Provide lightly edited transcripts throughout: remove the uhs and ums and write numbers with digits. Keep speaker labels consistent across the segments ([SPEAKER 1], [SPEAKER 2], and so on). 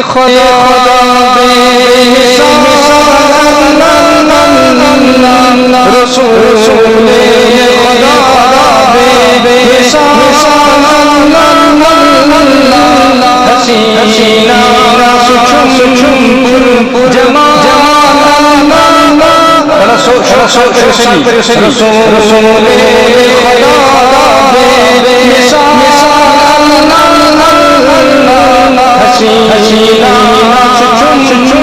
[SPEAKER 1] خدا بے مثال رسول خدا بے مثال حسینہ سچم جمال رسول خدا بے مثال حسینہ سچم جمال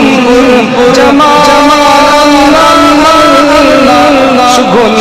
[SPEAKER 1] سگل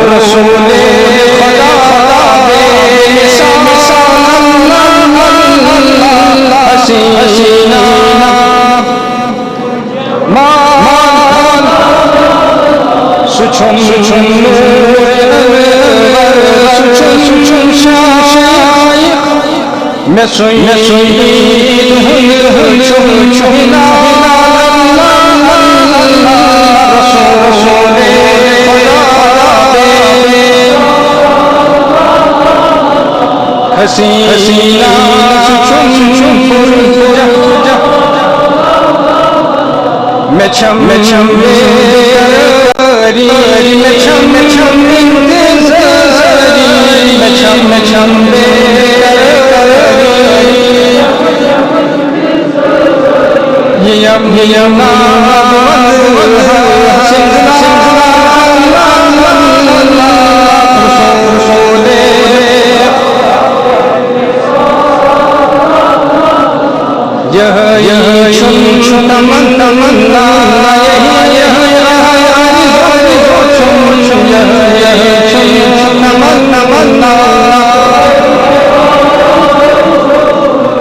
[SPEAKER 1] رسول خدا بے مثال حسینہ مان سچم شایخ میں سید حسینہ میں چھم انتظاری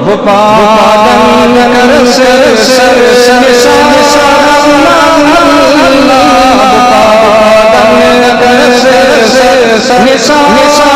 [SPEAKER 1] وہ پالن کر سر نثار